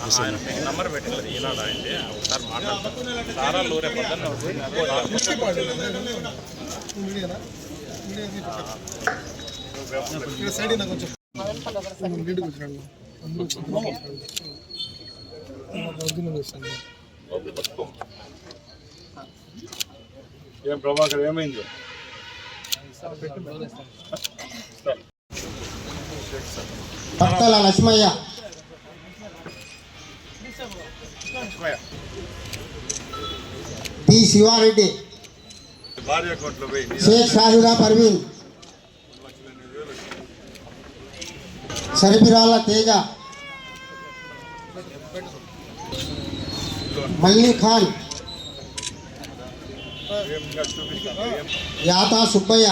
ఆయన మీకు నంబర్ పెట్టలేదు ఈనాడు అయితే ఒకసారి మాట్లాడతాను సారా లూరే పొద్దున్న ఏం ప్రభాకర్ ఏమైంది? భక్తల లక్ష్మయ్య, టి శివారెడ్డి, షేక్ షాహిదా పర్వీన్, సరిపిరాల తేజ, మల్లి ఖాన్, యాతా సుబ్బయ్య,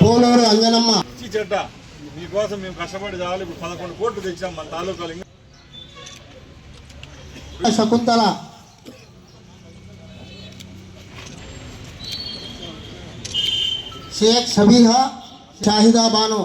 పోలూరు అంజనమ్మ. చెడ్డ మీకోసం మేము కష్టపడి చాలు. ఇప్పుడు 11 కోట్లు తెచ్చాం మన తాలూకాలు. శకుంతల, షేక్ సబీహా, షాహిదా బాను,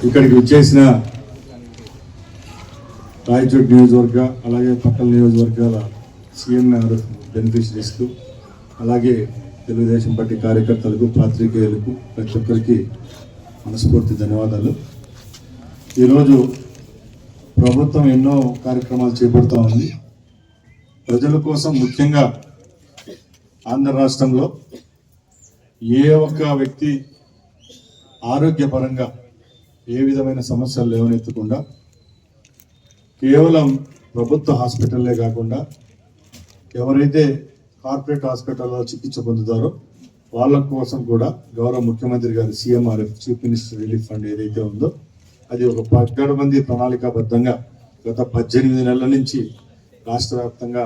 ఇక్కడికి వచ్చేసిన రాయచోటి నియోజకవర్గ అలాగే పక్కల నియోజకవర్గాల సీఎంఆర్ఎఫ్ బెనిఫిషరీస్కు అలాగే తెలుగుదేశం పార్టీ కార్యకర్తలకు పాత్రికేయులకు ప్రతి ఒక్కరికి మనస్ఫూర్తి ధన్యవాదాలు. ఈరోజు ప్రభుత్వం ఎన్నో కార్యక్రమాలు చేపడుతూ ఉంది. ప్రజల కోసం ముఖ్యంగా ఆంధ్ర రాష్ట్రంలో ఏ ఒక్క వ్యక్తి ఆరోగ్యపరంగా ఏ విధమైన సమస్యలు లేవనెత్తకుండా కేవలం ప్రభుత్వ హాస్పిటల్లే కాకుండా ఎవరైతే కార్పొరేట్ హాస్పిటల్లో చికిత్స పొందుతారో వాళ్ళ కోసం కూడా గౌరవ ముఖ్యమంత్రి గారి CMRF chief minister relief fund ఏదైతే ఉందో అది ఒక 17 మంది ప్రణాళికాబద్ధంగా గత 18 నెలల నుంచి రాష్ట్ర వ్యాప్తంగా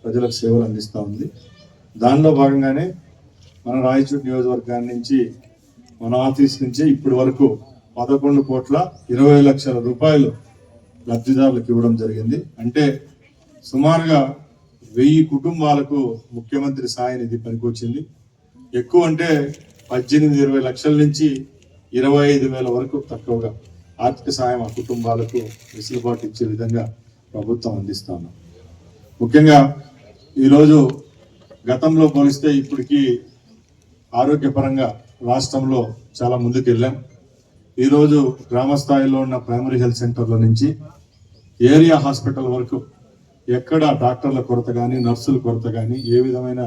ప్రజలకు సేవలు అందిస్తూ ఉంది. దానిలో భాగంగానే మన రాయచూటి నియోజకవర్గాన్ని నుంచి మన ఆఫీస్ నుంచి ఇప్పటి వరకు 11,20,00,000 రూపాయలు లబ్ధిదారులకు ఇవ్వడం జరిగింది. అంటే సుమారుగా 1000 కుటుంబాలకు ముఖ్యమంత్రి సాయ నిధి పనికొచ్చింది. ఎక్కువ అంటే 18-20 లక్షల నుంచి 25,000 వరకు తక్కువగా ఆర్థిక సాయం ఆ కుటుంబాలకు వెసులుబాటు ఇచ్చే విధంగా ప్రభుత్వం అందిస్తాము. ముఖ్యంగా ఈరోజు గతంలో పోలిస్తే ఇప్పటికీ ఆరోగ్యపరంగా రాష్ట్రంలో చాలా ముందుకు వెళ్ళాం. ఈరోజు గ్రామ స్థాయిలో ఉన్న ప్రైమరీ హెల్త్ సెంటర్ల నుంచి ఏరియా హాస్పిటల్ వరకు ఎక్కడ డాక్టర్ల కొరత కానీ నర్సుల కొరత కానీ ఏ విధమైన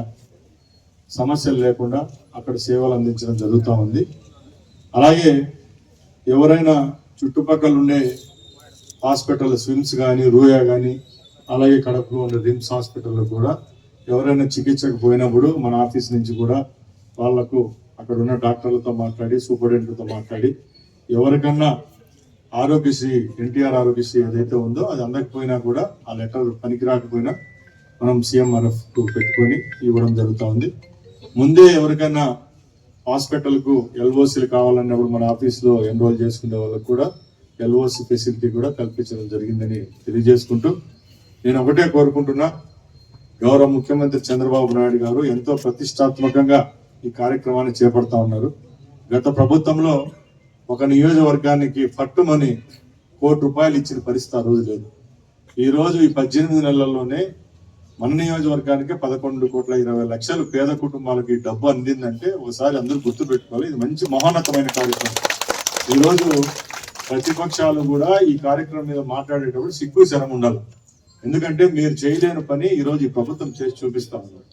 సమస్యలు లేకుండా అక్కడ సేవలు అందించడం జరుగుతూ ఉంది. అలాగే ఎవరైనా చుట్టుపక్కల ఉండే హాస్పిటల్ స్విమ్స్ కానీ రూయా కానీ అలాగే కడపలో ఉండే రిమ్స్ హాస్పిటల్లో కూడా ఎవరైనా చికిత్సకు పోయినప్పుడు మన ఆఫీస్ నుంచి కూడా వాళ్లకు అక్కడ ఉన్న డాక్టర్లతో మాట్లాడి సూపరింటెండెంట్తో మాట్లాడి ఎవరికన్నా ఆరోగ్యశ్రీ ఎన్టీఆర్ ఆరోగ్యశ్రీ ఏదైతే ఉందో అది అందకపోయినా కూడా ఆ లెటర్ పనికి రాకపోయినా మనం సీఎంఆర్ఎఫ్ పెట్టుకొని ఇవ్వడం జరుగుతూ ఉంది. ముందే ఎవరికైనా హాస్పిటల్కు ఎల్ఓసీలు కావాలన్నప్పుడు మన ఆఫీస్లో ఎన్రోల్ చేసుకునే వాళ్ళకు కూడా ఎల్ఓసి ఫెసిలిటీ కూడా కల్పించడం జరిగిందని తెలియజేసుకుంటూ నేను ఒకటే కోరుకుంటున్నా, గౌరవ ముఖ్యమంత్రి చంద్రబాబు నాయుడు గారు ఎంతో ప్రతిష్టాత్మకంగా ఈ కార్యక్రమాన్ని చేపడతా ఉన్నారు. గత ప్రభుత్వంలో ఒక నియోజకవర్గానికి పట్టుమని ₹1 కోటి ఇచ్చిన పరిస్థితి ఆ రోజు లేదు. ఈ రోజు ఈ 18 నెలల్లోనే మన నియోజకవర్గానికి 11,20,00,000 పేద కుటుంబాలకి డబ్బు అందిందంటే ఒకసారి అందరూ గుర్తు పెట్టుకోవాలి. ఇది మంచి మహోన్నతమైన కార్యక్రమం. ఈరోజు ప్రతిపక్షాలు కూడా ఈ కార్యక్రమం మీద మాట్లాడేటప్పుడు సిగ్గు శరం ఉండాలి. ఎందుకంటే మీరు చేయలేని పని ఈరోజు ఈ ప్రభుత్వం చేసి చూపిస్తా ఉన్నారు.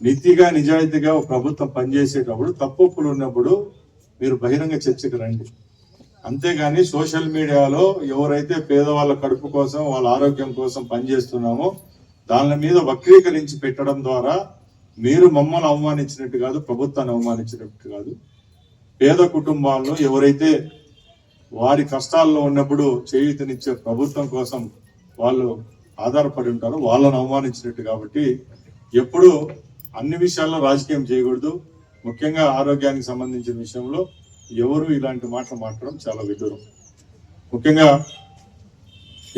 నీతిగా నిజాయితీగా ప్రభుత్వం పనిచేసేటప్పుడు తప్పులు ఉన్నప్పుడు మీరు బహిరంగ చర్చకు రండి. అంతేగాని సోషల్ మీడియాలో ఎవరైతే పేదవాళ్ళ కడుపు కోసం వాళ్ళ ఆరోగ్యం కోసం పనిచేస్తున్నామో దాని మీద వక్రీకరించి పెట్టడం ద్వారా మీరు మమ్మల్ని అవమానించినట్టు కాదు, ప్రభుత్వాన్ని అవమానించినట్టు కాదు. పేద కుటుంబాల్లో ఎవరైతే వారి కష్టాల్లో ఉన్నప్పుడు చేయూతనిచ్చే ప్రభుత్వం కోసం వాళ్ళు ఆధారపడి ఉంటారు, వాళ్ళను అవమానించినట్టు. కాబట్టి ఎప్పుడు అన్ని విషయాల్లో రాజకీయం చేయకూడదు. ముఖ్యంగా ఆరోగ్యానికి సంబంధించిన విషయంలో ఎవరు ఇలాంటి మాటలు మాట్లాడడం చాలా విదూరం. ముఖ్యంగా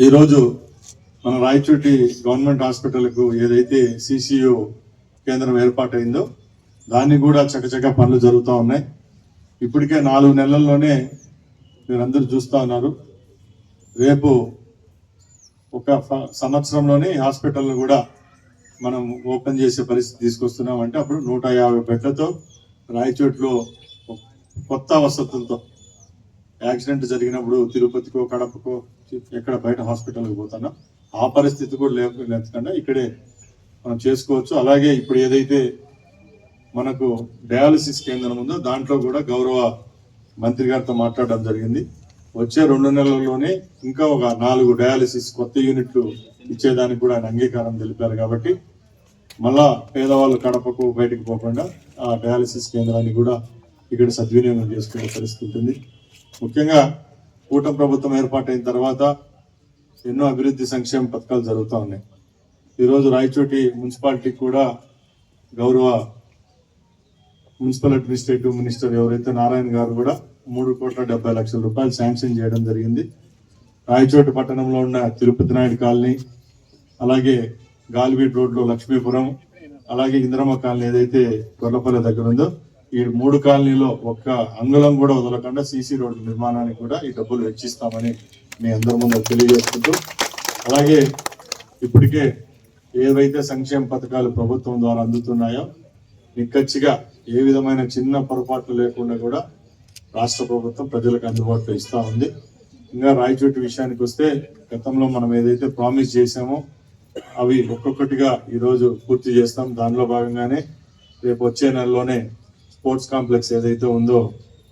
ఈరోజు మన రాయచోటి గవర్నమెంట్ హాస్పిటల్కు ఏదైతే సిసియు కేంద్రం ఏర్పాటైందో దాన్ని కూడా చకచక పనులు జరుగుతూ ఉన్నాయి. ఇప్పటికే 4 నెలల్లోనే మీరందరూ చూస్తూ ఉన్నారు. రేపు ఒక సంవత్సరంలోనే హాస్పిటల్ను కూడా మనం ఓపెన్ చేసే పరిస్థితి తీసుకొస్తున్నామంటే అప్పుడు 150 బెడ్లతో రాయచోట్లో కొత్త వసతులతో యాక్సిడెంట్ జరిగినప్పుడు తిరుపతికో కడపకో ఎక్కడ బయట హాస్పిటల్కి పోతానో ఆ పరిస్థితి కూడా లేకుండా ఇక్కడే మనం చేసుకోవచ్చు. అలాగే ఇప్పుడు ఏదైతే మనకు డయాలసిస్ కేంద్రం ఉందో దాంట్లో కూడా గౌరవ మంత్రి గారితో మాట్లాడడం జరిగింది. వచ్చే 2 నెలల్లోనే ఇంకా ఒక 4 డయాలసిస్ కొత్త యూనిట్లు ఇచ్చేదానికి కూడా ఆయన అంగీకారం తెలిపారు. కాబట్టి మళ్ళా పేదవాళ్ళు కడపకు బయటకు పోకుండా ఆ డయాలసిస్ కేంద్రాన్ని కూడా ఇక్కడ సద్వినియోగం చేసుకునే పరిస్థితి ఉంటుంది. ముఖ్యంగా కూటమి ప్రభుత్వం ఏర్పాటైన తర్వాత ఎన్నో అభివృద్ధి సంక్షేమ పథకాలు జరుగుతూ ఉన్నాయి. ఈరోజు రాయచోటి మున్సిపాలిటీకి కూడా గౌరవ మున్సిపల్ అడ్మినిస్ట్రేటివ్ మినిస్టర్ ఎవరైతే నారాయణ గారు కూడా 3,70,00,000 రూపాయలు శాంక్షన్ చేయడం జరిగింది. రాయచోటి పట్టణంలో ఉన్న తిరుపతి నాయుడు కాలనీ, అలాగే గాలివీడ్ రోడ్లో లక్ష్మీపురం, అలాగే ఇంద్రమ్మ కాలనీ ఏదైతే గొల్లపల్లి దగ్గర ఉందో ఈ 3 కాలనీలో ఒక్క అంగుళం కూడా వదలకుండా సీసీ రోడ్డు నిర్మాణానికి కూడా ఈ డబ్బులు వెచ్చిస్తామని మీ అందరి ముందు తెలియజేసుకుంటూ, అలాగే ఇప్పటికే ఏవైతే సంక్షేమ పథకాలు ప్రభుత్వం ద్వారా అందుతున్నాయో నిక్కచ్చిగా ఏ విధమైన చిన్న పొరపాట్లు లేకుండా కూడా రాష్ట్ర ప్రభుత్వం ప్రజలకు అందుబాటులో ఇస్తా ఉంది. ఇంకా రాయచోటి విషయానికి వస్తే గతంలో మనం ఏదైతే ప్రామిస్ చేశామో అవి ఒక్కొక్కటిగా ఈరోజు పూర్తి చేస్తాం. దానిలో భాగంగానే రేపు వచ్చే నెలలోనే స్పోర్ట్స్ కాంప్లెక్స్ ఏదైతే ఉందో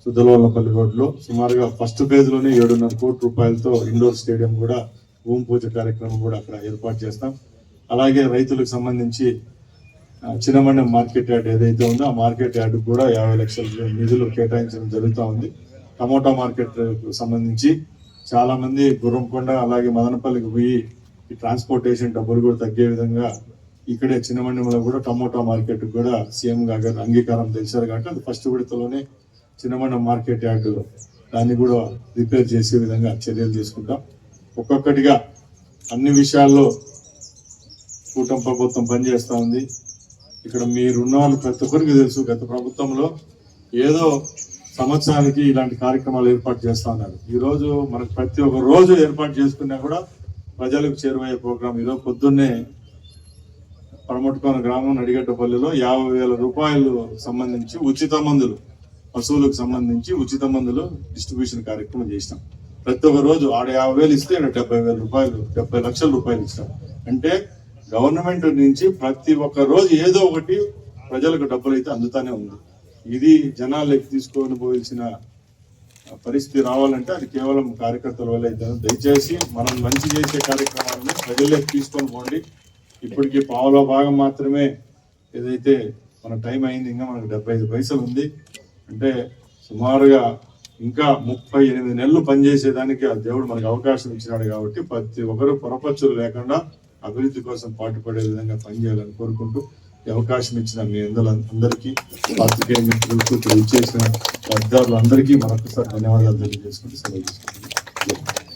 సుద్దలవల్లపల్లి రోడ్లో సుమారుగా ఫస్ట్ ఫేజ్ లోనే 7.5 కోట్ల రూపాయలతో ఇండోర్ స్టేడియం కూడా భూమి పూజ కార్యక్రమం కూడా అక్కడ ఏర్పాటు చేస్తాం. అలాగే రైతులకు సంబంధించి చిన్నమండం మార్కెట్ యార్డ్ ఏదైతే ఉందో ఆ మార్కెట్ యార్డ్ కూడా 50 లక్షల నిధులు కేటాయించడం జరుగుతూ ఉంది. టమోటా మార్కెట్ సంబంధించి చాలా మంది గుర్రంకొండ అలాగే మదనపల్లికి పోయి ఈ ట్రాన్స్పోర్టేషన్ డబ్బులు కూడా తగ్గే విధంగా ఇక్కడే చిన్నమండంలో కూడా టమోటా మార్కెట్ కూడా సీఎం గారు అంగీకారం తెలిసారు. కాబట్టి అది ఫస్ట్ విడతలోనే చిన్నమండం మార్కెట్ యార్డ్ దాన్ని కూడా రిపేర్ చేసే విధంగా చర్యలు తీసుకుంటాం. ఒక్కొక్కటిగా అన్ని విషయాల్లో కూటమి ప్రభుత్వం పనిచేస్తూ ఉంది. ఇక్కడ మీరున్న వాళ్ళు ప్రతి ఒక్కరికి తెలుసు, గత ప్రభుత్వంలో ఏదో సంవత్సరానికి ఇలాంటి కార్యక్రమాలు ఏర్పాటు చేస్తా ఉన్నారు. ఈరోజు మనకు ప్రతి ఒక్క రోజు ఏర్పాటు చేసుకున్నా కూడా ప్రజలకు చేరువయ్యే ప్రోగ్రాం. ఈరోజు పొద్దున్నే పడమట్టుకోన గ్రామం నడిగడ్డపల్లిలో 50,000 రూపాయలు సంబంధించి ఉచిత మందులు, పశువులకు సంబంధించి ఉచిత మందులు డిస్ట్రిబ్యూషన్ కార్యక్రమం చేసినాం. ప్రతి ఒక్క రోజు ఆడ 50,000 ఇస్తే 70,000 రూపాయలు, 70 లక్షల రూపాయలు ఇస్తాం. అంటే గవర్నమెంట్ నుంచి ప్రతి ఒక్క రోజు ఏదో ఒకటి ప్రజలకు డబ్బులు అయితే అందుతానే ఉంది. ఇది జనాలకు తీసుకొని పోవాల్సిన పరిస్థితి రావాలంటే అది కేవలం కార్యకర్తల వల్ల అయితే. దయచేసి మనం మంచి చేసే కార్యక్రమాలను ప్రజల్లోకి తీసుకొని పోండి. ఇప్పటికీ పావులో భాగం మాత్రమే ఏదైతే మన టైం అయింది, ఇంకా మనకు 75 పైసలు ఉంది. అంటే సుమారుగా ఇంకా 38 నెలలు పనిచేసేదానికి ఆ దేవుడు మనకు అవకాశం ఇచ్చినాడు. కాబట్టి ప్రతి ఒక్కరు పొరపచ్చులు లేకుండా అభివృద్ధి కోసం పాటుపడే విధంగా పనిచేయాలని కోరుకుంటూ ఈ అవకాశం ఇచ్చిన మీ అందరికీ, పాత్రికేయ మిత్రులకు, ఇచ్చేసిన అధికారులు అందరికీ మరొకసారి ధన్యవాదాలు తెలియజేసుకుంటూ సెలవు తీసుకుంటున్నాను.